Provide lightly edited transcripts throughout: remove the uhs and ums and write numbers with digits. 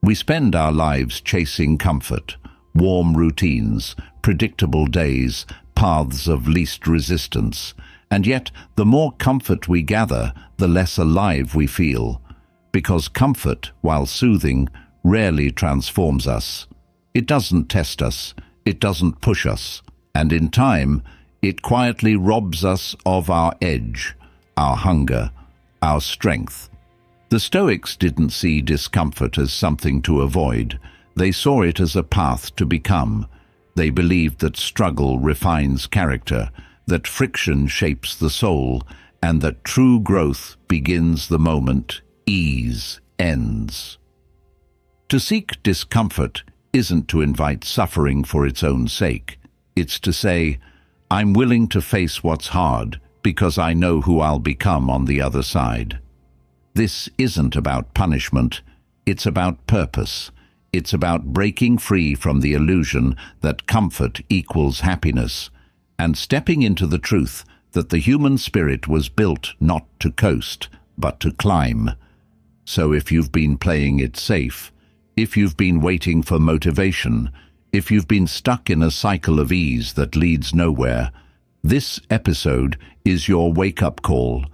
We spend our lives chasing comfort, warm routines, predictable days, paths of least resistance. And yet, the more comfort we gather, the less alive we feel. Because comfort, while soothing, rarely transforms us. It doesn't test us, it doesn't push us, and in time, it quietly robs us of our edge, our hunger, our strength. The Stoics didn't see discomfort as something to avoid. They saw it as a path to become. They believed that struggle refines character, that friction shapes the soul, and that true growth begins the moment ease ends. To seek discomfort isn't to invite suffering for its own sake. It's to say, I'm willing to face what's hard because I know who I'll become on the other side. This isn't about punishment, it's about purpose. It's about breaking free from the illusion that comfort equals happiness and stepping into the truth that the human spirit was built not to coast, but to climb. So if you've been playing it safe, if you've been waiting for motivation, if you've been stuck in a cycle of ease that leads nowhere, this episode is your wake-up call.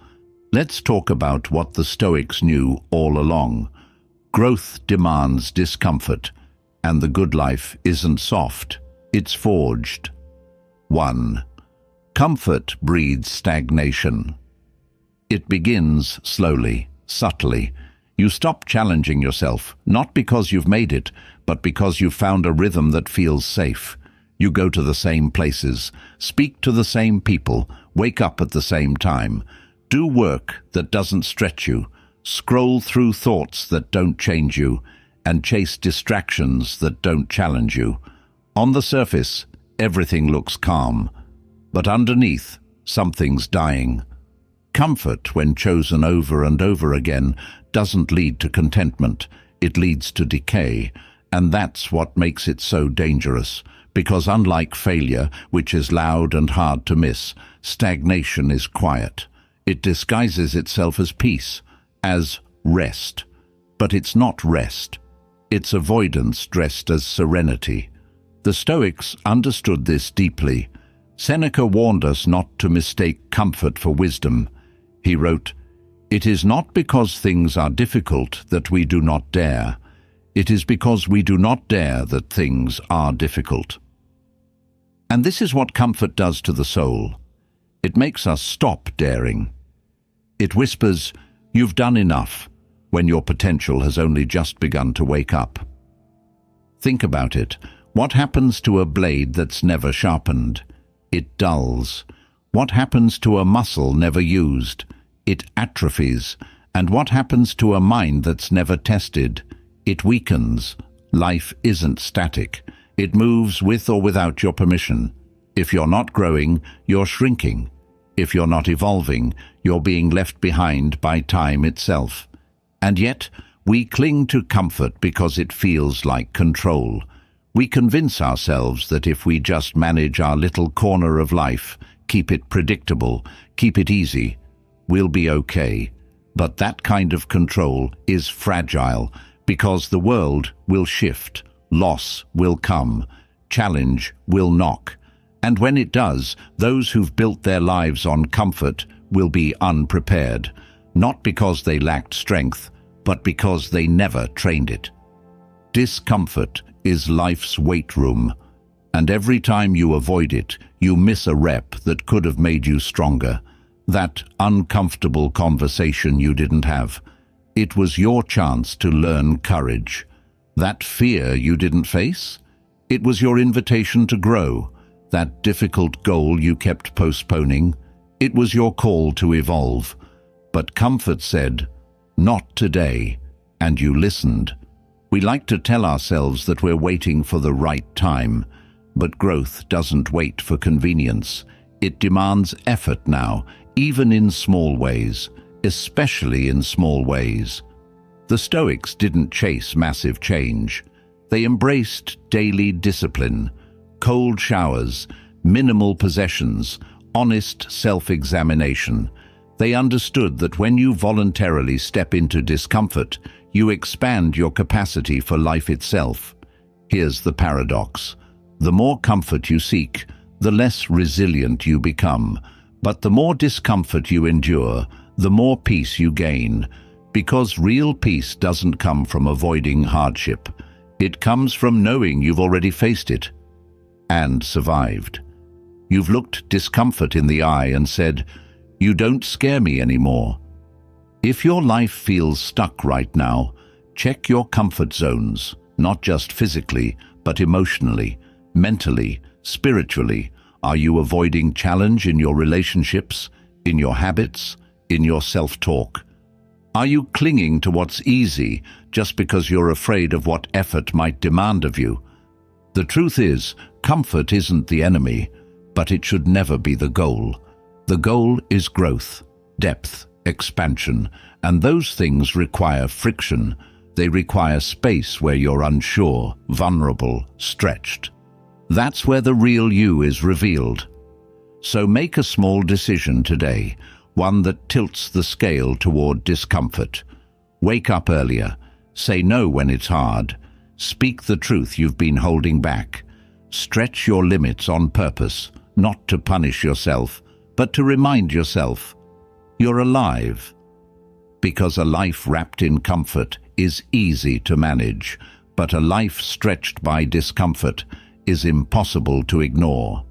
Let's talk about what the Stoics knew all along. Growth demands discomfort, and the good life isn't soft, it's forged. 1. Comfort breeds stagnation. It begins slowly, subtly. You stop challenging yourself, not because you've made it, but because you've found a rhythm that feels safe. You go to the same places, speak to the same people, wake up at the same time, do work that doesn't stretch you, scroll through thoughts that don't change you, and chase distractions that don't challenge you. On the surface, everything looks calm, but underneath, something's dying. Comfort, when chosen over and over again, doesn't lead to contentment, it leads to decay, and that's what makes it so dangerous, because unlike failure, which is loud and hard to miss, stagnation is quiet. It disguises itself as peace, as rest. But it's not rest. It's avoidance dressed as serenity. The Stoics understood this deeply. Seneca warned us not to mistake comfort for wisdom. He wrote, "It is not because things are difficult that we do not dare. It is because we do not dare that things are difficult." And this is what comfort does to the soul. It makes us stop daring. It whispers, "You've done enough," when your potential has only just begun to wake up. Think about it. What happens to a blade that's never sharpened? It dulls. What happens to a muscle never used? It atrophies. And what happens to a mind that's never tested? It weakens. Life isn't static. It moves with or without your permission. If you're not growing, you're shrinking. If you're not evolving, you're being left behind by time itself. And yet, we cling to comfort because it feels like control. We convince ourselves that if we just manage our little corner of life, keep it predictable, keep it easy, we'll be okay. But that kind of control is fragile because the world will shift, loss will come, challenge will knock. And when it does, those who've built their lives on comfort will be unprepared, not because they lacked strength, but because they never trained it. Discomfort is life's weight room, and every time you avoid it, you miss a rep that could have made you stronger. That uncomfortable conversation you didn't have. It was your chance to learn courage. That fear you didn't face? It was your invitation to grow. That difficult goal you kept postponing? It was your call to evolve. But comfort said, "Not today," and you listened. We like to tell ourselves that we're waiting for the right time, but growth doesn't wait for convenience. It demands effort now, even in small ways, especially in small ways. The Stoics didn't chase massive change. They embraced daily discipline, cold showers, minimal possessions, honest self-examination. They understood that when you voluntarily step into discomfort, you expand your capacity for life itself. Here's the paradox. The more comfort you seek, the less resilient you become. But the more discomfort you endure, the more peace you gain. Because real peace doesn't come from avoiding hardship. It comes from knowing you've already faced it and survived. You've looked discomfort in the eye and said, "You don't scare me anymore." If your life feels stuck right now, check your comfort zones, not just physically, but emotionally, mentally, spiritually. Are you avoiding challenge in your relationships, in your habits, in your self-talk? Are you clinging to what's easy just because you're afraid of what effort might demand of you? The truth is, comfort isn't the enemy, but it should never be the goal. The goal is growth, depth, expansion, and those things require friction. They require space where you're unsure, vulnerable, stretched. That's where the real you is revealed. So make a small decision today, one that tilts the scale toward discomfort. Wake up earlier. Say no when it's hard. Speak the truth you've been holding back. Stretch your limits on purpose, not to punish yourself, but to remind yourself you're alive. Because a life wrapped in comfort is easy to manage, but a life stretched by discomfort is impossible to ignore.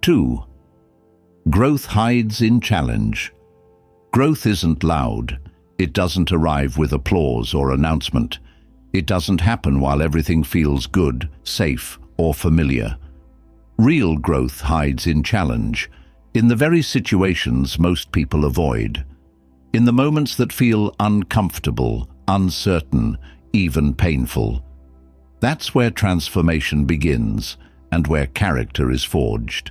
2. Growth hides in challenge. Growth isn't loud. It doesn't arrive with applause or announcement. It doesn't happen while everything feels good, safe, or familiar. Real growth hides in challenge, in the very situations most people avoid, in the moments that feel uncomfortable, uncertain, even painful. That's where transformation begins and where character is forged.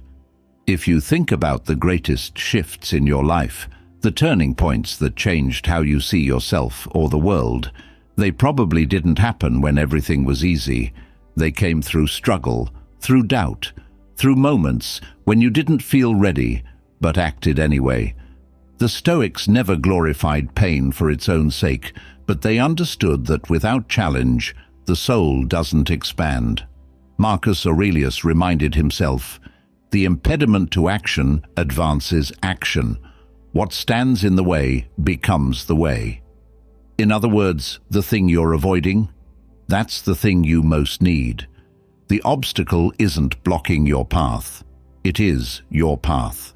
If you think about the greatest shifts in your life, the turning points that changed how you see yourself or the world, they probably didn't happen when everything was easy. They came through struggle, through doubt, through moments when you didn't feel ready, but acted anyway. The Stoics never glorified pain for its own sake, but they understood that without challenge, the soul doesn't expand. Marcus Aurelius reminded himself, "The impediment to action advances action. What stands in the way becomes the way." In other words, the thing you're avoiding, that's the thing you most need. The obstacle isn't blocking your path. It is your path.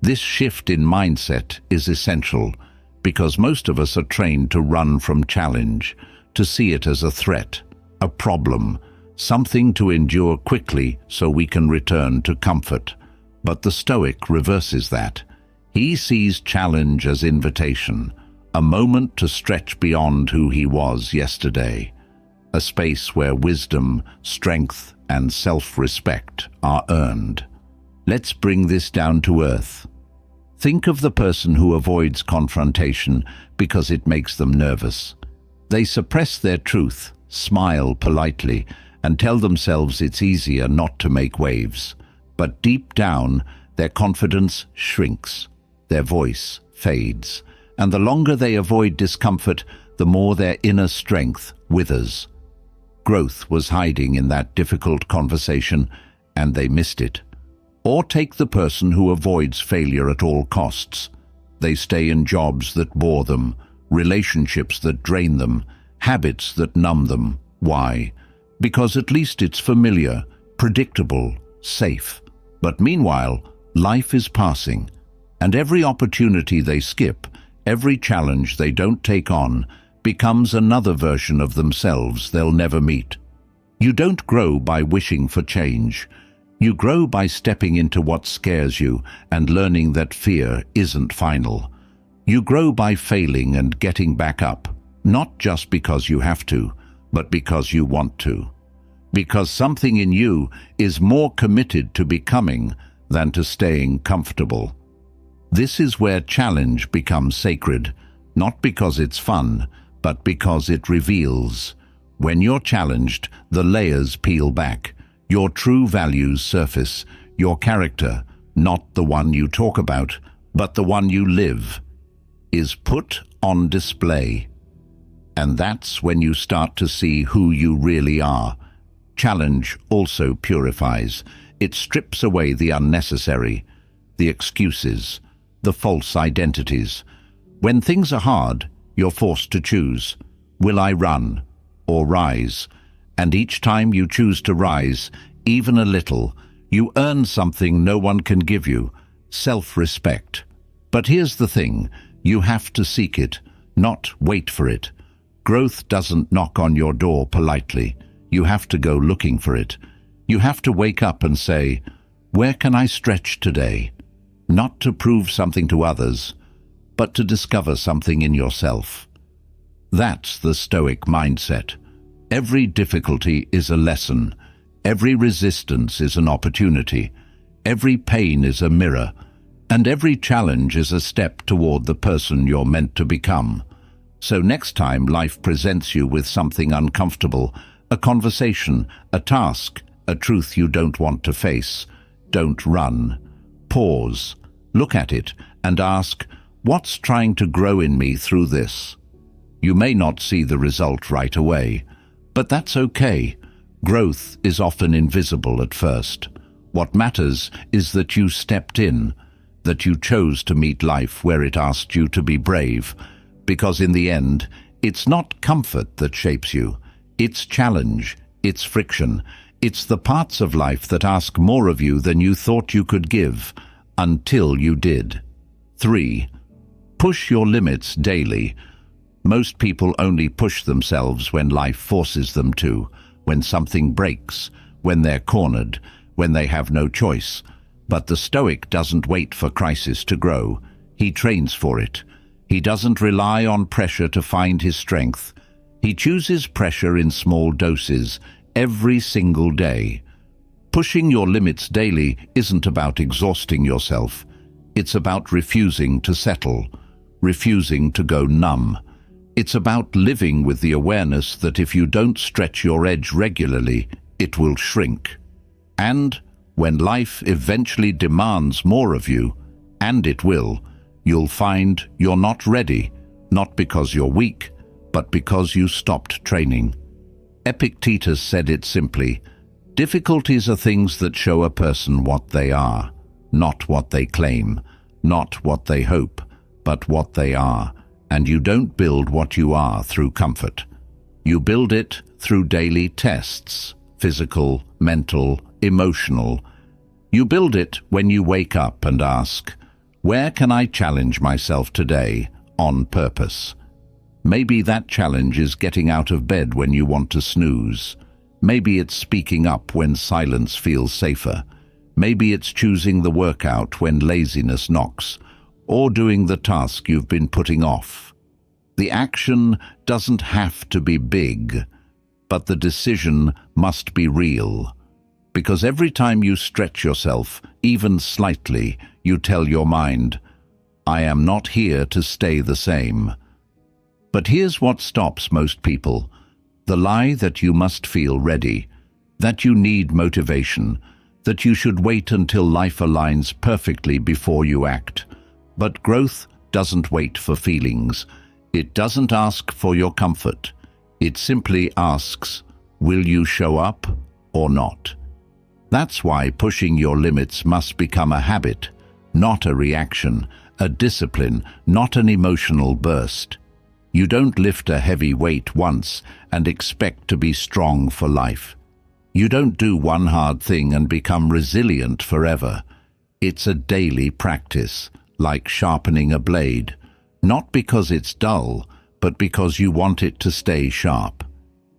This shift in mindset is essential because most of us are trained to run from challenge, to see it as a threat, a problem, something to endure quickly so we can return to comfort. But the Stoic reverses that. He sees challenge as invitation, a moment to stretch beyond who he was yesterday, a space where wisdom, strength, and self-respect are earned. Let's bring this down to earth. Think of the person who avoids confrontation because it makes them nervous. They suppress their truth, smile politely, and tell themselves it's easier not to make waves. But deep down, their confidence shrinks, their voice fades, and the longer they avoid discomfort, the more their inner strength withers. Growth was hiding in that difficult conversation, and they missed it. Or take the person who avoids failure at all costs. They stay in jobs that bore them, relationships that drain them, habits that numb them. Why? Because at least it's familiar, predictable, safe. But meanwhile, life is passing, and every opportunity they skip, every challenge they don't take on, becomes another version of themselves they'll never meet. You don't grow by wishing for change. You grow by stepping into what scares you and learning that fear isn't final. You grow by failing and getting back up, not just because you have to, but because you want to. Because something in you is more committed to becoming than to staying comfortable. This is where challenge becomes sacred, not because it's fun, but because it reveals. When you're challenged, the layers peel back. Your true values surface, your character, not the one you talk about, but the one you live is put on display. And that's when you start to see who you really are. Challenge also purifies. It strips away the unnecessary, the excuses, the false identities. When things are hard, you're forced to choose. Will I run or rise? And each time you choose to rise, even a little, you earn something no one can give you: self-respect. But here's the thing, you have to seek it, not wait for it. Growth doesn't knock on your door politely. You have to go looking for it. You have to wake up and say, where can I stretch today? Not to prove something to others, but to discover something in yourself. That's the Stoic mindset. Every difficulty is a lesson. Every resistance is an opportunity. Every pain is a mirror. And every challenge is a step toward the person you're meant to become. So next time life presents you with something uncomfortable, a conversation, a task, a truth you don't want to face, don't run. Pause, look at it, and ask, what's trying to grow in me through this? You may not see the result right away, but that's okay. Growth is often invisible at first. What matters is that you stepped in, that you chose to meet life where it asked you to be brave, because in the end, it's not comfort that shapes you. It's challenge, it's friction, it's the parts of life that ask more of you than you thought you could give, until you did. 3. Push your limits daily. Most people only push themselves when life forces them to, when something breaks, when they're cornered, when they have no choice. But the Stoic doesn't wait for crisis to grow. He trains for it. He doesn't rely on pressure to find his strength. He chooses pressure in small doses, every single day. Pushing your limits daily isn't about exhausting yourself. It's about refusing to settle, refusing to go numb. It's about living with the awareness that if you don't stretch your edge regularly, it will shrink. And when life eventually demands more of you, and it will, you'll find you're not ready, not because you're weak, but because you stopped training. Epictetus said it simply, difficulties are things that show a person what they are, not what they claim, not what they hope, but what they are. And you don't build what you are through comfort. You build it through daily tests, physical, mental, emotional. You build it when you wake up and ask, where can I challenge myself today on purpose? Maybe that challenge is getting out of bed when you want to snooze. Maybe it's speaking up when silence feels safer. Maybe it's choosing the workout when laziness knocks, or doing the task you've been putting off. The action doesn't have to be big, but the decision must be real. Because every time you stretch yourself, even slightly, you tell your mind, I am not here to stay the same. But here's what stops most people: the lie that you must feel ready, that you need motivation, that you should wait until life aligns perfectly before you act. But growth doesn't wait for feelings. It doesn't ask for your comfort. It simply asks, will you show up or not? That's why pushing your limits must become a habit, not a reaction, a discipline, not an emotional burst. You don't lift a heavy weight once and expect to be strong for life. You don't do one hard thing and become resilient forever. It's a daily practice, like sharpening a blade, not because it's dull, but because you want it to stay sharp.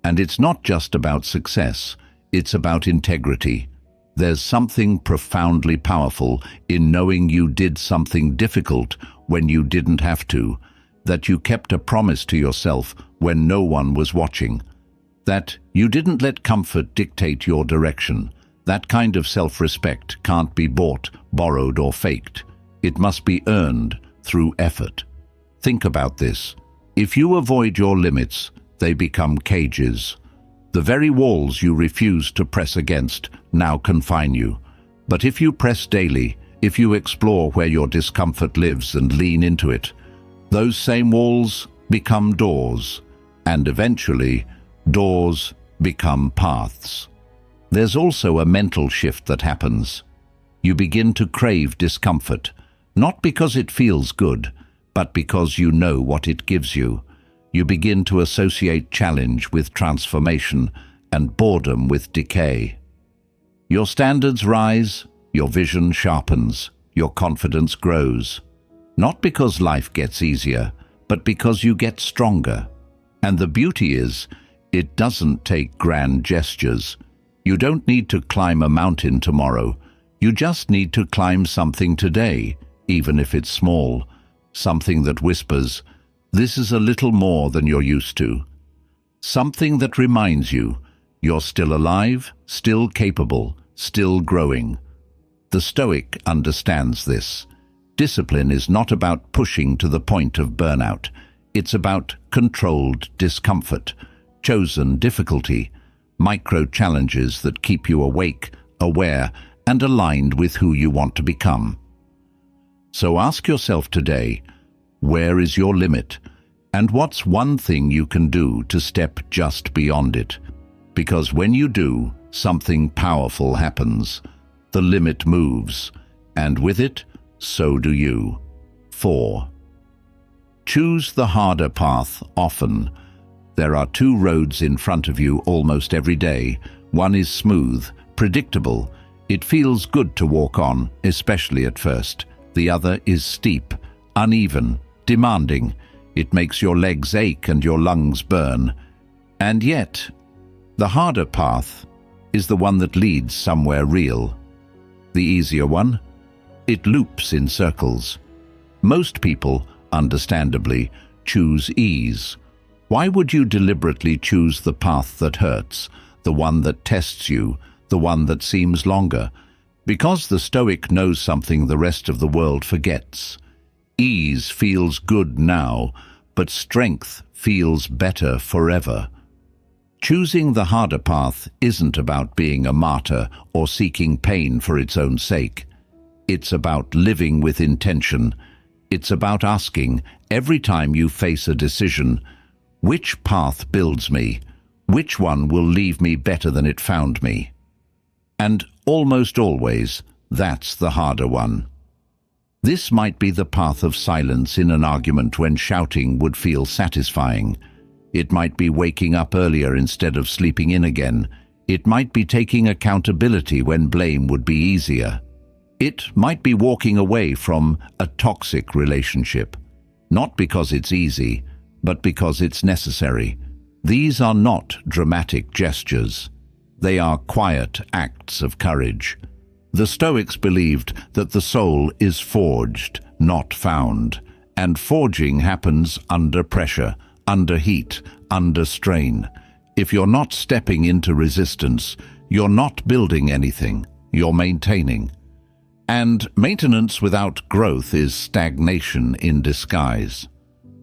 And it's not just about success, it's about integrity. There's something profoundly powerful in knowing you did something difficult when you didn't have to, that you kept a promise to yourself when no one was watching, that you didn't let comfort dictate your direction. That kind of self-respect can't be bought, borrowed, or faked. It must be earned through effort. Think about this. If you avoid your limits, they become cages. The very walls you refuse to press against now confine you. But if you press daily, If you explore where your discomfort lives and lean into it, those same walls become doors, and eventually, doors become paths. There's also a mental shift that happens. You begin to crave discomfort, not because it feels good, but because you know what it gives you. You begin to associate challenge with transformation and boredom with decay. Your standards rise, your vision sharpens, your confidence grows. Not because life gets easier, but because you get stronger. And the beauty is, it doesn't take grand gestures. You don't need to climb a mountain tomorrow. You just need to climb something today, even if it's small. Something that whispers, "This is a little more than you're used to." Something that reminds you, you're still alive, still capable, still growing. The Stoic understands this. Discipline is not about pushing to the point of burnout. It's about controlled discomfort, chosen difficulty, micro-challenges that keep you awake, aware, and aligned with who you want to become. So ask yourself today, where is your limit? And what's one thing you can do to step just beyond it? Because when you do, something powerful happens. The limit moves, and with it, so do you. 4. Choose the harder path often. There are two roads in front of you almost every day. One is smooth, predictable. It feels good to walk on, especially at first. The other is steep, uneven, demanding. It makes your legs ache and your lungs burn. And yet, the harder path is the one that leads somewhere real. The easier one? It loops in circles. Most people, understandably, choose ease. Why would you deliberately choose the path that hurts, the one that tests you, the one that seems longer? Because the Stoic knows something the rest of the world forgets. Ease feels good now, but strength feels better forever. Choosing the harder path isn't about being a martyr or seeking pain for its own sake. It's about living with intention. It's about asking, every time you face a decision, which path builds me? Which one will leave me better than it found me? And almost always, that's the harder one. This might be the path of silence in an argument when shouting would feel satisfying. It might be waking up earlier instead of sleeping in again. It might be taking accountability when blame would be easier. It might be walking away from a toxic relationship. Not because it's easy, but because it's necessary. These are not dramatic gestures. They are quiet acts of courage. The Stoics believed that the soul is forged, not found, and forging happens under pressure, under heat, under strain. If you're not stepping into resistance, you're not building anything, you're maintaining. And maintenance without growth is stagnation in disguise.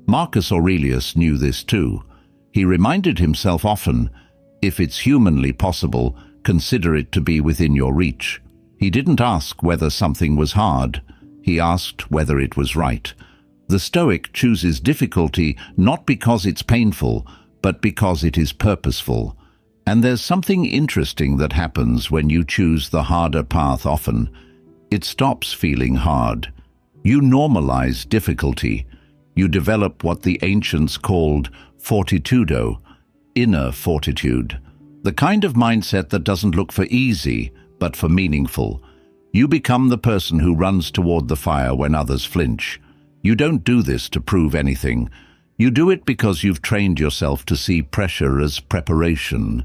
Marcus Aurelius knew this too. He reminded himself often, if it's humanly possible, consider it to be within your reach. He didn't ask whether something was hard. He asked whether it was right. The Stoic chooses difficulty not because it's painful, but because it is purposeful. And there's something interesting that happens when you choose the harder path often. It stops feeling hard. You normalize difficulty. You develop what the ancients called fortitudo, inner fortitude. The kind of mindset that doesn't look for easy, but for meaningful. You become the person who runs toward the fire when others flinch. You don't do this to prove anything. You do it because you've trained yourself to see pressure as preparation.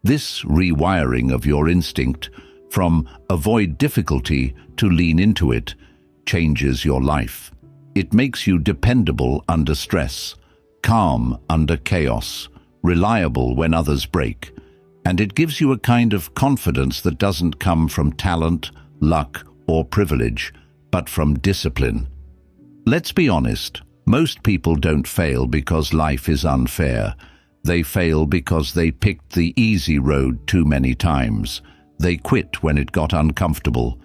This rewiring of your instinct, from avoid difficulty to lean into it, changes your life. It makes you dependable under stress, calm under chaos, reliable when others break. And it gives you a kind of confidence that doesn't come from talent, luck, or privilege, but from discipline. Let's be honest, most people don't fail because life is unfair. They fail because they picked the easy road too many times. They quit when it got uncomfortable.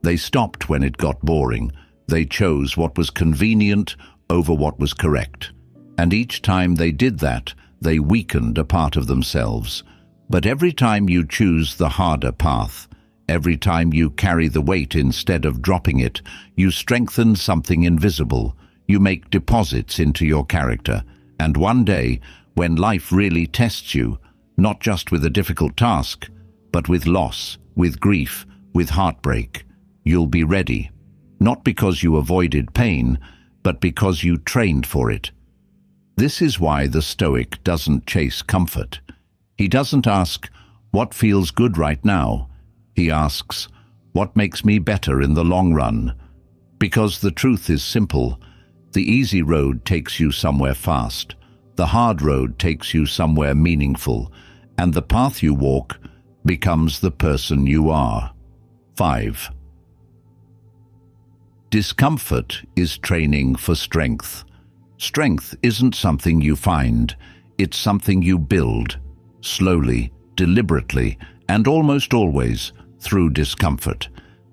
They stopped when it got boring. They chose what was convenient over what was correct. And each time they did that, they weakened a part of themselves. But every time you choose the harder path, every time you carry the weight instead of dropping it, you strengthen something invisible. You make deposits into your character. And one day, when life really tests you, not just with a difficult task, but with loss, with grief, with heartbreak, you'll be ready. Not because you avoided pain, but because you trained for it. This is why the Stoic doesn't chase comfort. He doesn't ask, what feels good right now? He asks, what makes me better in the long run? Because the truth is simple. The easy road takes you somewhere fast. The hard road takes you somewhere meaningful. And the path you walk becomes the person you are. 5. Discomfort is training for strength. Strength isn't something you find, it's something you build, slowly, deliberately, and almost always through discomfort.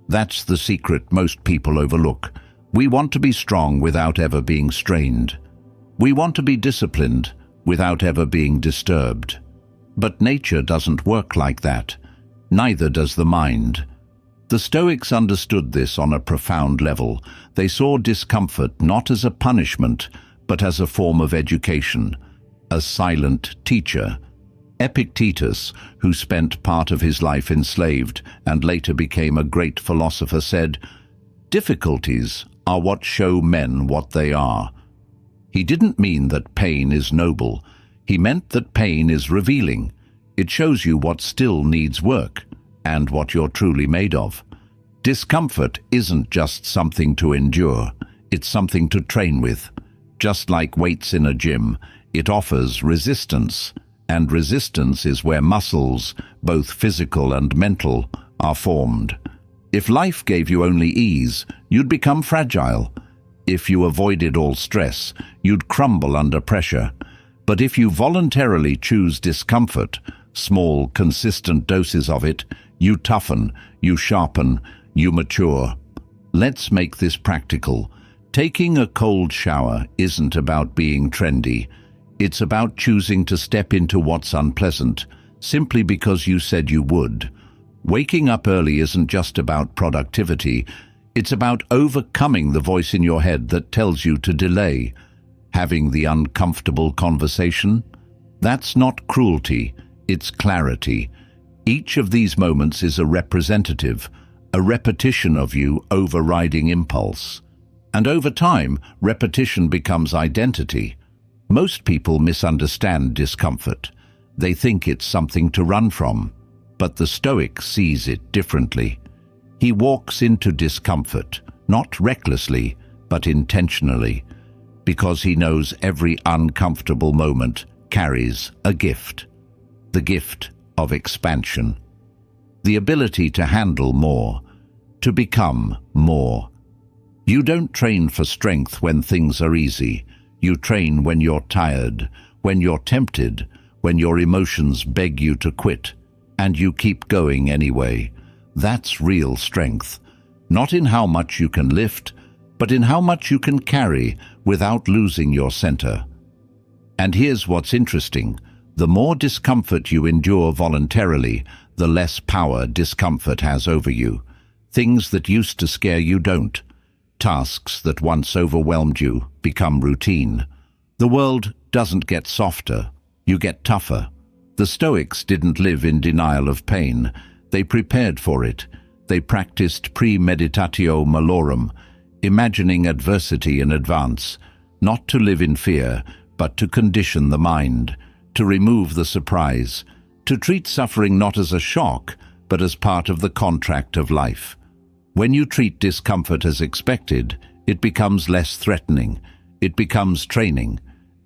That's the secret most people overlook. We want to be strong without ever being strained. We want to be disciplined without ever being disturbed. But nature doesn't work like that. Neither does the mind. The Stoics understood this on a profound level. They saw discomfort not as a punishment, but as a form of education, a silent teacher. Epictetus, who spent part of his life enslaved and later became a great philosopher, said, "Difficulties are what show men what they are." He didn't mean that pain is noble. He meant that pain is revealing. It shows you what still needs work and what you're truly made of. Discomfort isn't just something to endure, it's something to train with. Just like weights in a gym, it offers resistance, and resistance is where muscles, both physical and mental, are formed. If life gave you only ease, you'd become fragile. If you avoided all stress, you'd crumble under pressure. But if you voluntarily choose discomfort, small, consistent doses of it, you toughen, you sharpen, you mature. Let's make this practical. Taking a cold shower isn't about being trendy. It's about choosing to step into what's unpleasant, simply because you said you would. Waking up early isn't just about productivity. It's about overcoming the voice in your head that tells you to delay. Having the uncomfortable conversation? That's not cruelty, it's clarity. Each of these moments is a representative, a repetition of you overriding impulse. And over time, repetition becomes identity. Most people misunderstand discomfort. They think it's something to run from. But the Stoic sees it differently. He walks into discomfort, not recklessly, but intentionally, because he knows every uncomfortable moment carries a gift. The gift of expansion. The ability to handle more, to become more. You don't train for strength when things are easy. You train when you're tired, when you're tempted, when your emotions beg you to quit, and you keep going anyway. That's real strength. Not in how much you can lift, but in how much you can carry without losing your center. And here's what's interesting. The more discomfort you endure voluntarily, the less power discomfort has over you. Things that used to scare you don't. Tasks that once overwhelmed you become routine. The world doesn't get softer, you get tougher. The Stoics didn't live in denial of pain. They prepared for it. They practiced premeditatio malorum, imagining adversity in advance, not to live in fear, but to condition the mind, to remove the surprise, to treat suffering not as a shock, but as part of the contract of life. When you treat discomfort as expected, it becomes less threatening. It becomes training.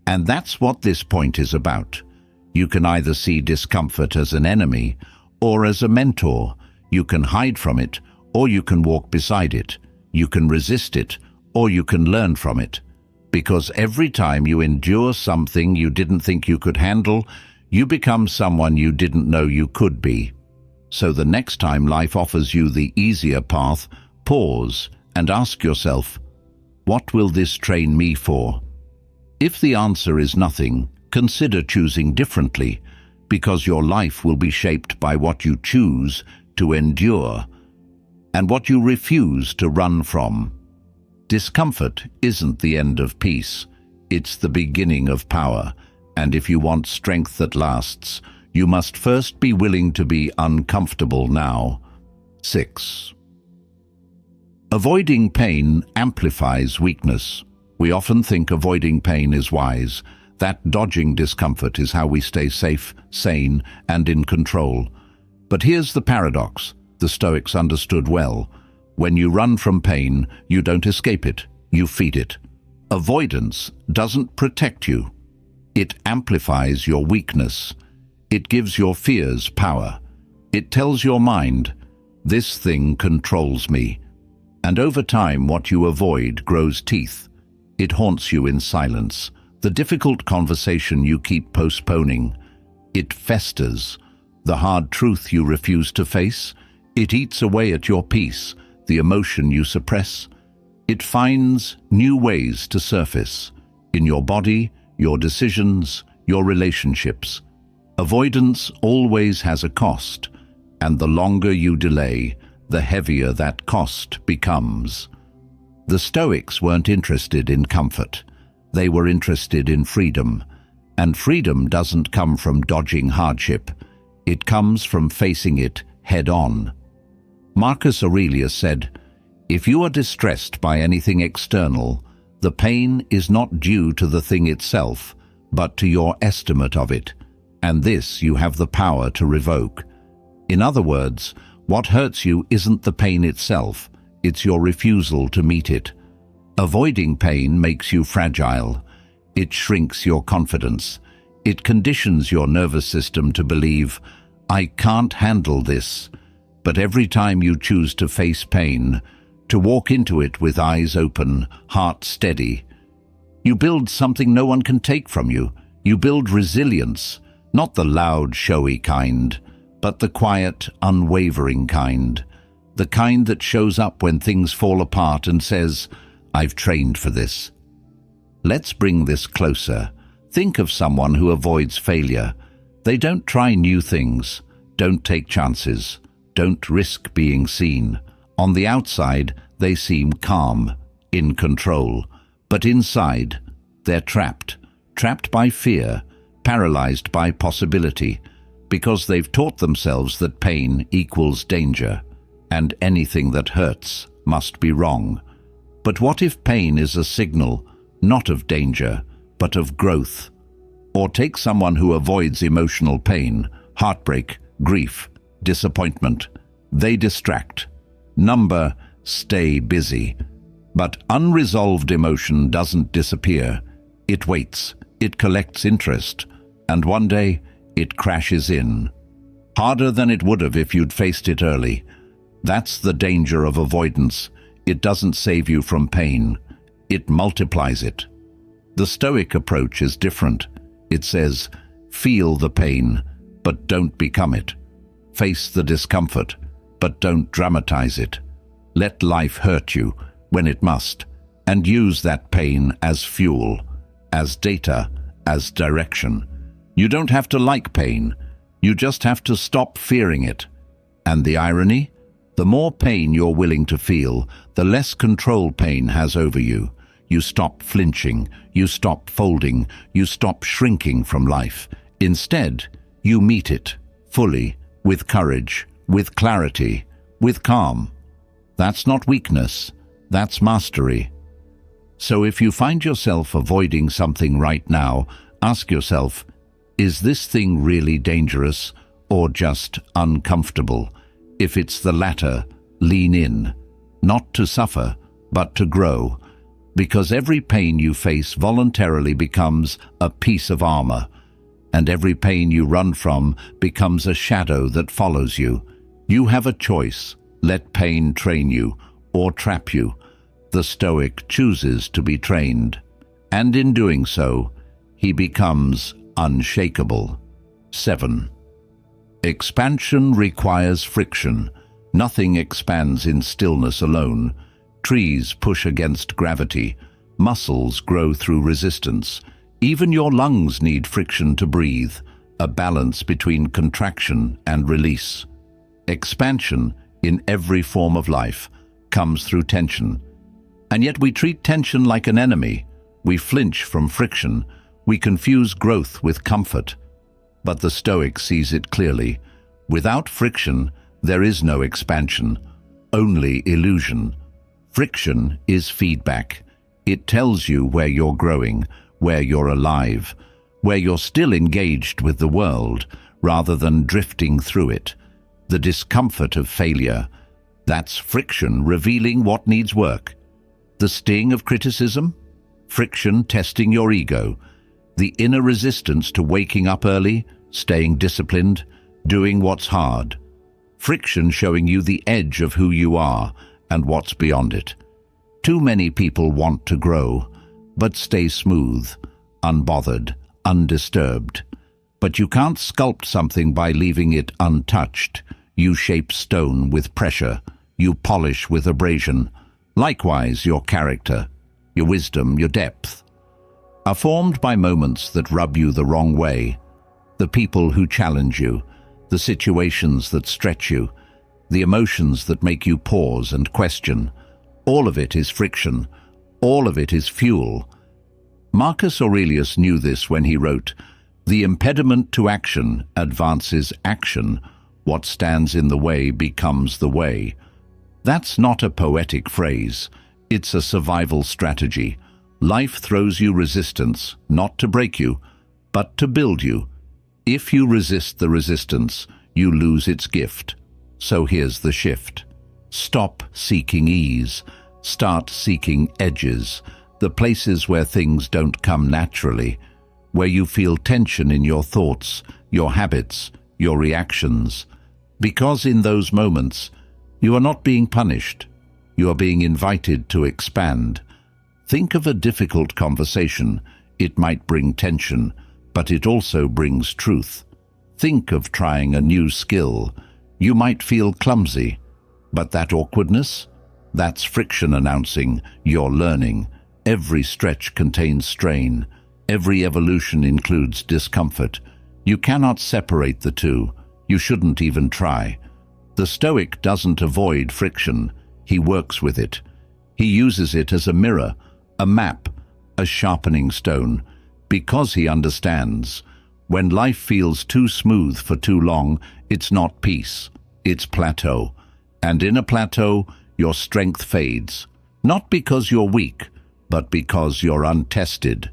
And that's what this point is about. You can either see discomfort as an enemy or as a mentor. You can hide from it, or you can walk beside it. You can resist it, or you can learn from it. Because every time you endure something you didn't think you could handle, you become someone you didn't know you could be. So the next time life offers you the easier path, Pause and ask yourself, what will this train me for? If the answer is nothing, consider choosing differently, because your life will be shaped by what you choose to endure and what you refuse to run from. Discomfort isn't the end of peace, it's the beginning of power, and if you want strength that lasts, you must first be willing to be uncomfortable now. 6. Avoiding pain amplifies weakness. We often think avoiding pain is wise, that dodging discomfort is how we stay safe, sane, and in control. But here's the paradox the Stoics understood well. When you run from pain, you don't escape it, you feed it. Avoidance doesn't protect you. It amplifies your weakness. It gives your fears power. It tells your mind, this thing controls me. And over time, what you avoid grows teeth. It haunts you in silence. The difficult conversation you keep postponing. It festers. The hard truth you refuse to face. It eats away at your peace, the emotion you suppress. It finds new ways to surface. In your body, your decisions, your relationships. Avoidance always has a cost, and the longer you delay, the heavier that cost becomes. The Stoics weren't interested in comfort. They were interested in freedom. And freedom doesn't come from dodging hardship. It comes from facing it head-on. Marcus Aurelius said, "If you are distressed by anything external, the pain is not due to the thing itself, but to your estimate of it, and this you have the power to revoke." In other words, what hurts you isn't the pain itself, it's your refusal to meet it. Avoiding pain makes you fragile. It shrinks your confidence. It conditions your nervous system to believe, "I can't handle this." But every time you choose to face pain, to walk into it with eyes open, heart steady, you build something no one can take from you. You build resilience, not the loud, showy kind, but the quiet, unwavering kind. The kind that shows up when things fall apart and says, "I've trained for this." Let's bring this closer. Think of someone who avoids failure. They don't try new things, don't take chances, don't risk being seen. On the outside, they seem calm, in control, but inside, they're trapped by fear, paralyzed by possibility, because they've taught themselves that pain equals danger, and anything that hurts must be wrong. But what if pain is a signal, not of danger, but of growth? Or take someone who avoids emotional pain, heartbreak, grief, disappointment. They distract, number, stay busy. But unresolved emotion doesn't disappear. It waits, it collects interest, and one day it crashes in. Harder than it would have if you'd faced it early. That's the danger of avoidance. It doesn't save you from pain. It multiplies it. The Stoic approach is different. It says, feel the pain, but don't become it. Face the discomfort, but don't dramatize it. Let life hurt you when it must, and use that pain as fuel, as data, as direction. You don't have to like pain. You just have to stop fearing it. And the irony? The more pain you're willing to feel, the less control pain has over you. You stop flinching, you stop folding, you stop shrinking from life. Instead, you meet it fully, with courage, with clarity, with calm. That's not weakness, that's mastery. So if you find yourself avoiding something right now, ask yourself, is this thing really dangerous or just uncomfortable? If it's the latter, lean in, not to suffer, but to grow, because every pain you face voluntarily becomes a piece of armor, and every pain you run from becomes a shadow that follows you. You have a choice. Let pain train you or trap you. The Stoic chooses to be trained, and in doing so, he becomes unshakable. 7. Expansion requires friction. Nothing expands in stillness alone. Trees push against gravity. Muscles grow through resistance. Even your lungs need friction to breathe, a balance between contraction and release. Expansion, in every form of life, comes through tension. And yet we treat tension like an enemy. We flinch from friction. We confuse growth with comfort. But the Stoic sees it clearly. Without friction, there is no expansion, only illusion. Friction is feedback. It tells you where you're growing, where you're alive, where you're still engaged with the world, rather than drifting through it. The discomfort of failure, that's friction revealing what needs work. The sting of criticism, friction testing your ego. The inner resistance to waking up early, staying disciplined, doing what's hard. Friction showing you the edge of who you are and what's beyond it. Too many people want to grow, but stay smooth, unbothered, undisturbed. But you can't sculpt something by leaving it untouched. You shape stone with pressure. You polish with abrasion. Likewise, your character, your wisdom, your depth, are formed by moments that rub you the wrong way. The people who challenge you, the situations that stretch you, the emotions that make you pause and question. All of it is friction. All of it is fuel. Marcus Aurelius knew this when he wrote, "The impediment to action advances action. What stands in the way becomes the way." That's not a poetic phrase. It's a survival strategy. Life throws you resistance, not to break you, but to build you. If you resist the resistance, you lose its gift. So here's the shift. Stop seeking ease. Start seeking edges, the places where things don't come naturally, where you feel tension in your thoughts, your habits, your reactions. Because in those moments, you are not being punished. You are being invited to expand. Think of a difficult conversation. It might bring tension, but it also brings truth. Think of trying a new skill. You might feel clumsy, but that awkwardness, that's friction announcing you're learning. Every stretch contains strain. Every evolution includes discomfort. You cannot separate the two. You shouldn't even try. The Stoic doesn't avoid friction. He works with it. He uses it as a mirror, a map, a sharpening stone, because he understands. When life feels too smooth for too long, it's not peace, it's plateau. And in a plateau, your strength fades, not because you're weak, but because you're untested.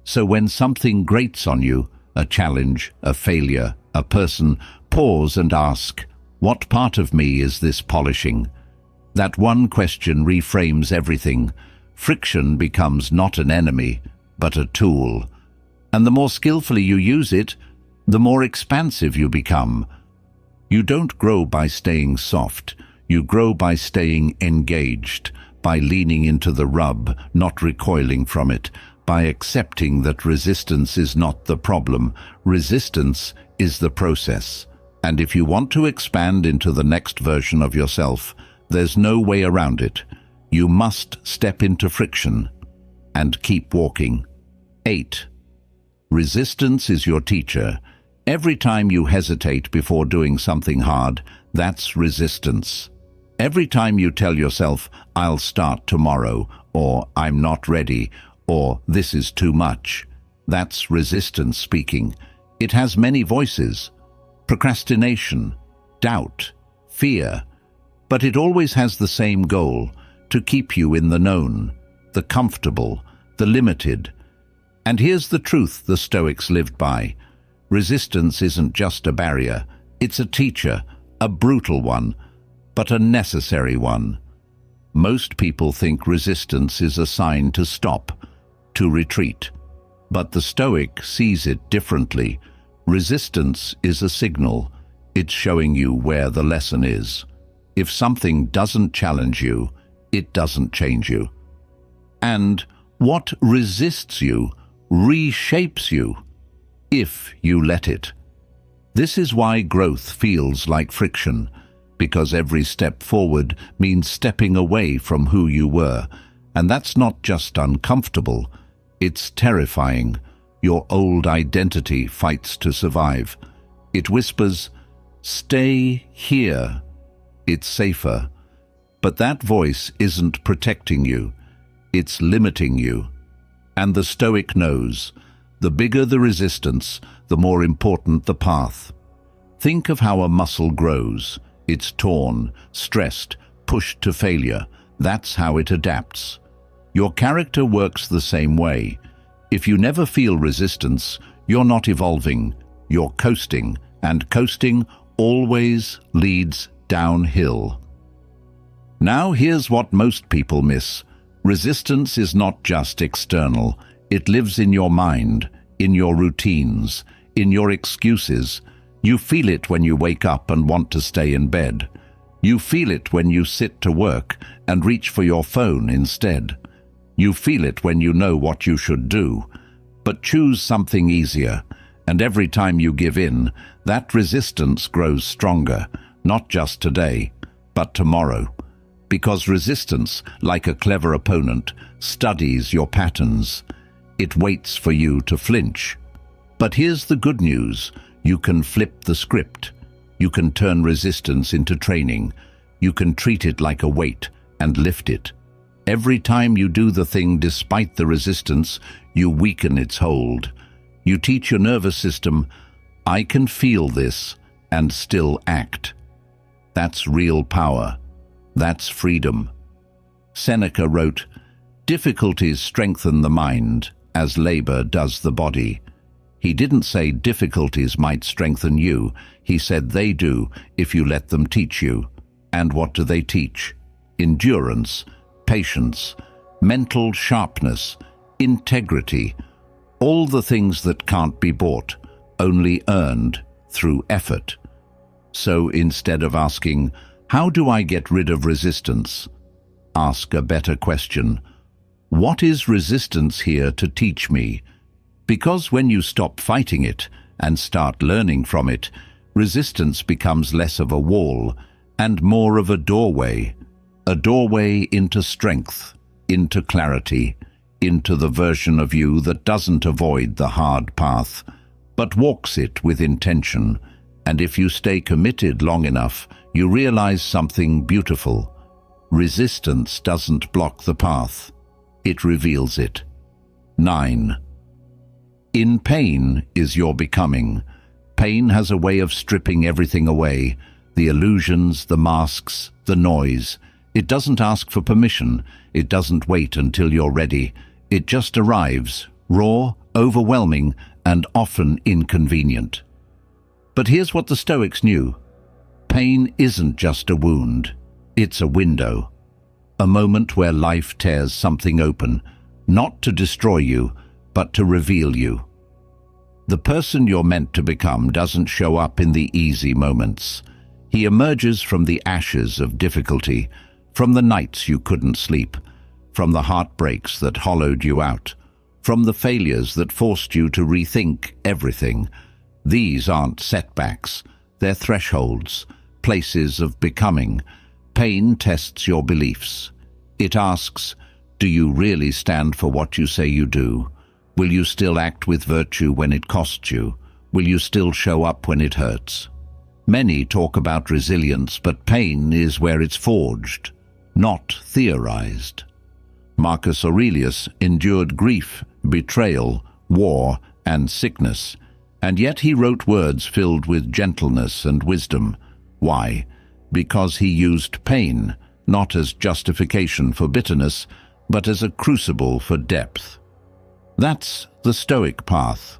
So when something grates on you, a challenge, a failure, a person, pause and ask, what part of me is this polishing? That one question reframes everything. Friction becomes not an enemy, but a tool. And the more skillfully you use it, the more expansive you become. You don't grow by staying soft. You grow by staying engaged, by leaning into the rub, not recoiling from it, by accepting that resistance is not the problem. Resistance is the process. And if you want to expand into the next version of yourself, there's no way around it. You must step into friction and keep walking. 8. Resistance is your teacher. Every time you hesitate before doing something hard, that's resistance. Every time you tell yourself, I'll start tomorrow, or I'm not ready, or this is too much, that's resistance speaking. It has many voices. Procrastination, doubt, fear. But it always has the same goal, to keep you in the known, the comfortable, the limited. And here's the truth the Stoics lived by. Resistance isn't just a barrier, it's a teacher, a brutal one, but a necessary one. Most people think resistance is a sign to stop, to retreat. But the Stoic sees it differently. Resistance is a signal. It's showing you where the lesson is. If something doesn't challenge you, it doesn't change you. And what resists you reshapes you, if you let it. This is why growth feels like friction. because every step forward means stepping away from who you were. And that's not just uncomfortable, it's terrifying. Your old identity fights to survive. It whispers, "Stay here. It's safer." But that voice isn't protecting you. It's limiting you. And the Stoic knows, the bigger the resistance, the more important the path. Think of how a muscle grows. It's torn, stressed, pushed to failure. That's how it adapts. Your character works the same way. If you never feel resistance, you're not evolving, you're coasting, and coasting always leads downhill. Now here's what most people miss. Resistance is not just external. It lives in your mind, in your routines, in your excuses. You feel it when you wake up and want to stay in bed. You feel it when you sit to work and reach for your phone instead. You feel it when you know what you should do, but choose something easier. And every time you give in, that resistance grows stronger, not just today, but tomorrow. Because resistance, like a clever opponent, studies your patterns. It waits for you to flinch. But here's the good news. You can flip the script. You can turn resistance into training. You can treat it like a weight and lift it. Every time you do the thing despite the resistance, you weaken its hold. You teach your nervous system, "I can feel this and still act." That's real power. That's freedom. Seneca wrote, "Difficulties strengthen the mind, as labor does the body." He didn't say difficulties might strengthen you. He said they do if you let them teach you. And what do they teach? Endurance, patience, mental sharpness, integrity, all the things that can't be bought, only earned through effort. So instead of asking, "How do I get rid of resistance?" ask a better question. What is resistance here to teach me? Because when you stop fighting it and start learning from it, resistance becomes less of a wall and more of a doorway into strength, into clarity, into the version of you that doesn't avoid the hard path, but walks it with intention. And if you stay committed long enough, you realize something beautiful. Resistance doesn't block the path. It reveals it. 9. In pain is your becoming. Pain has a way of stripping everything away, the illusions, the masks, the noise. It doesn't ask for permission. It doesn't wait until you're ready. It just arrives, raw, overwhelming, and often inconvenient. But here's what the Stoics knew. Pain isn't just a wound. It's a window. A moment where life tears something open, not to destroy you, but to reveal you. The person you're meant to become doesn't show up in the easy moments. He emerges from the ashes of difficulty, from the nights you couldn't sleep, from the heartbreaks that hollowed you out, from the failures that forced you to rethink everything. These aren't setbacks, they're thresholds, places of becoming. Pain tests your beliefs. It asks, do you really stand for what you say you do? Will you still act with virtue when it costs you? Will you still show up when it hurts? Many talk about resilience, but pain is where it's forged, not theorized. Marcus Aurelius endured grief, betrayal, war, and sickness, and yet he wrote words filled with gentleness and wisdom. Why? Because he used pain, not as justification for bitterness, but as a crucible for depth. That's the Stoic path.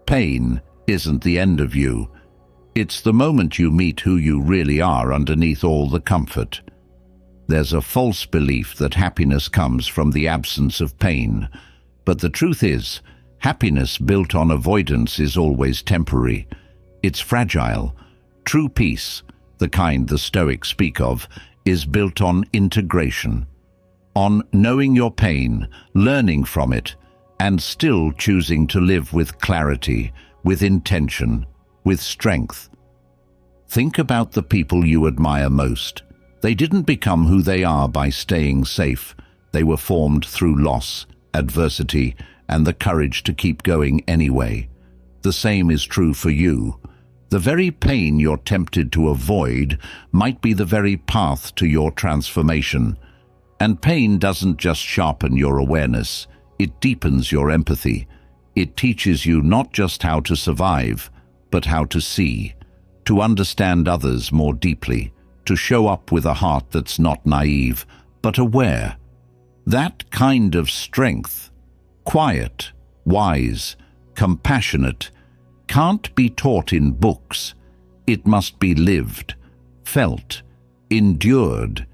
Pain isn't the end of you. It's the moment you meet who you really are underneath all the comfort. There's a false belief that happiness comes from the absence of pain, but the truth is, happiness built on avoidance is always temporary. It's fragile. True peace, the kind the Stoics speak of, is built on integration, on knowing your pain, learning from it, and still choosing to live with clarity, with intention, with strength. Think about the people you admire most. They didn't become who they are by staying safe. They were formed through loss, adversity, and the courage to keep going anyway. The same is true for you. The very pain you're tempted to avoid might be the very path to your transformation. And pain doesn't just sharpen your awareness, it deepens your empathy. It teaches you not just how to survive, but how to see, to understand others more deeply, to show up with a heart that's not naive, but aware. That kind of strength, quiet, wise, compassionate, can't be taught in books. It must be lived, felt, endured.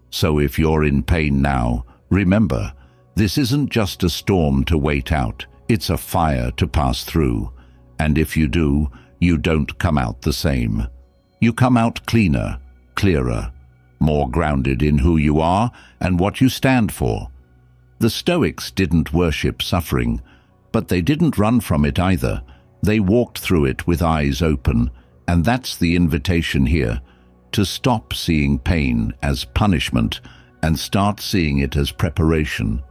So if you're in pain now, remember, this isn't just a storm to wait out, it's a fire to pass through. And if you do, you don't come out the same. You come out cleaner, clearer, more grounded in who you are and what you stand for. The Stoics didn't worship suffering, but they didn't run from it either. They walked through it with eyes open, and that's the invitation here, to stop seeing pain as punishment and start seeing it as preparation.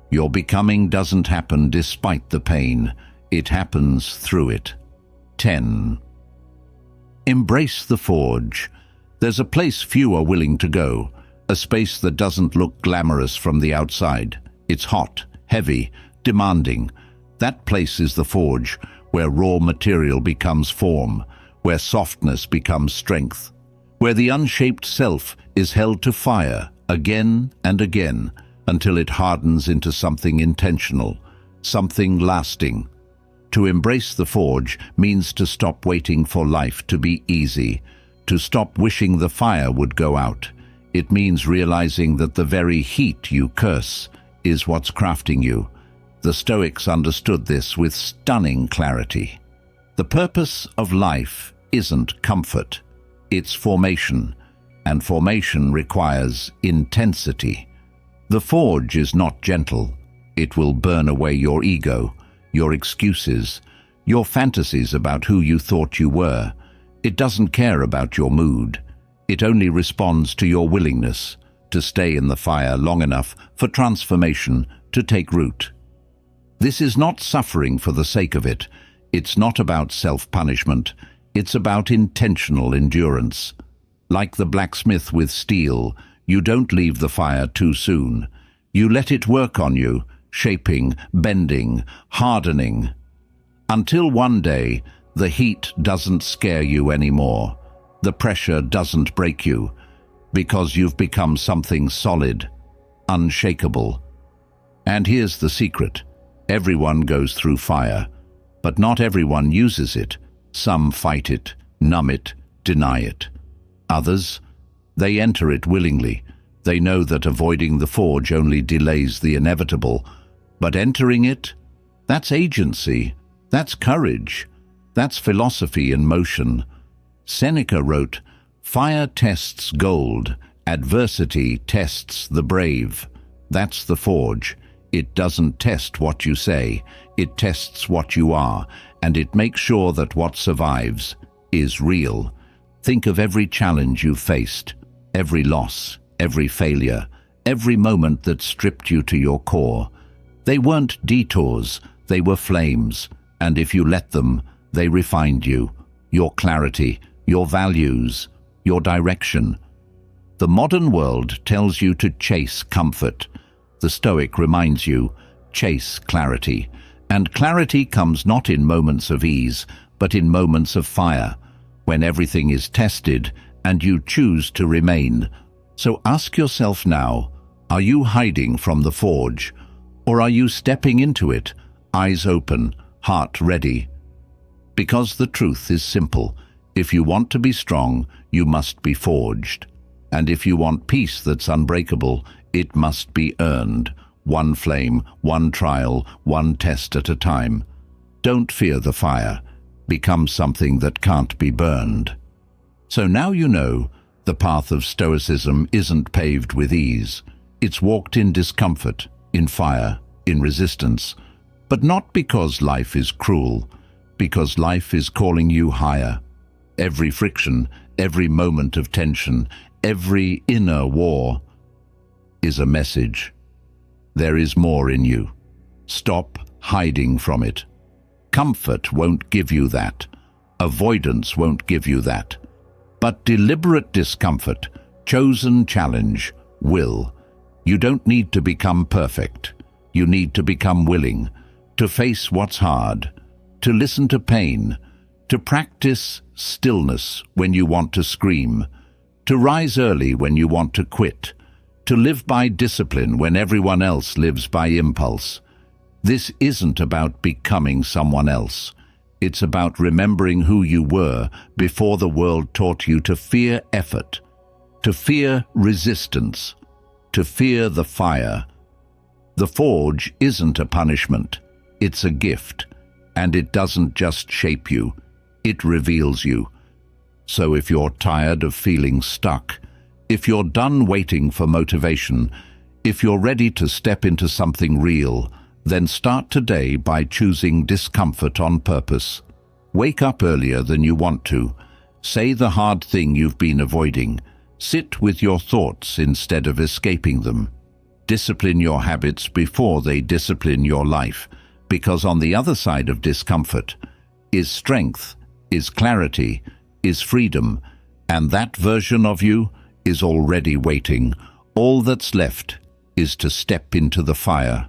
Your becoming doesn't happen despite the pain, it happens through it. 10. Embrace the forge. There's a place few are willing to go, a space that doesn't look glamorous from the outside. It's hot, heavy, demanding. That place is the forge, where raw material becomes form, where softness becomes strength, where the unshaped self is held to fire again and again until it hardens into something intentional, something lasting. To embrace the forge means to stop waiting for life to be easy, to stop wishing the fire would go out. It means realizing that the very heat you curse is what's crafting you. The Stoics understood this with stunning clarity. The purpose of life isn't comfort, it's formation, and formation requires intensity. The forge is not gentle. It will burn away your ego, your excuses, your fantasies about who you thought you were. It doesn't care about your mood. It only responds to your willingness to stay in the fire long enough for transformation to take root. This is not suffering for the sake of it. It's not about self-punishment. It's about intentional endurance. Like the blacksmith with steel, you don't leave the fire too soon. You let it work on you, shaping, bending, hardening, until one day the heat doesn't scare you anymore. The pressure doesn't break you, because you've become something solid, unshakable. And here's the secret. Everyone goes through fire, but not everyone uses it. Some fight it, numb it, deny it. Others, they enter it willingly. They know that avoiding the forge only delays the inevitable, but entering it, that's agency, that's courage, that's philosophy in motion. Seneca wrote, "Fire tests gold, adversity tests the brave." That's the forge. It doesn't test what you say, it tests what you are, and it makes sure that what survives is real. Think of every challenge you've faced, every loss, every failure, every moment that stripped you to your core. They weren't detours, they were flames, and if you let them, they refined you, your clarity, your values, your direction. The modern world tells you to chase comfort. The Stoic reminds you, chase clarity. And clarity comes not in moments of ease, but in moments of fire, when everything is tested and you choose to remain. So ask yourself now, are you hiding from the forge? Or are you stepping into it, eyes open, heart ready? Because the truth is simple. If you want to be strong, you must be forged. And if you want peace that's unbreakable, it must be earned. One flame, one trial, one test at a time. Don't fear the fire. Become something that can't be burned. So now you know, the path of Stoicism isn't paved with ease. It's walked in discomfort, in fire, in resistance. But not because life is cruel, because life is calling you higher. Every friction, every moment of tension, every inner war is a message. There is more in you. Stop hiding from it. Comfort won't give you that. Avoidance won't give you that. But deliberate discomfort, chosen challenge, will. You don't need to become perfect. You need to become willing, to face what's hard, to listen to pain, to practice stillness when you want to scream, to rise early when you want to quit, to live by discipline when everyone else lives by impulse. This isn't about becoming someone else. It's about remembering who you were before the world taught you to fear effort, to fear resistance, to fear the fire. The forge isn't a punishment, it's a gift, and it doesn't just shape you, it reveals you. So if you're tired of feeling stuck, if you're done waiting for motivation, if you're ready to step into something real, then start today by choosing discomfort on purpose. Wake up earlier than you want to. Say the hard thing you've been avoiding. Sit with your thoughts instead of escaping them. Discipline your habits before they discipline your life, because on the other side of discomfort is strength, is clarity, is freedom, and that version of you is already waiting. All that's left is to step into the fire.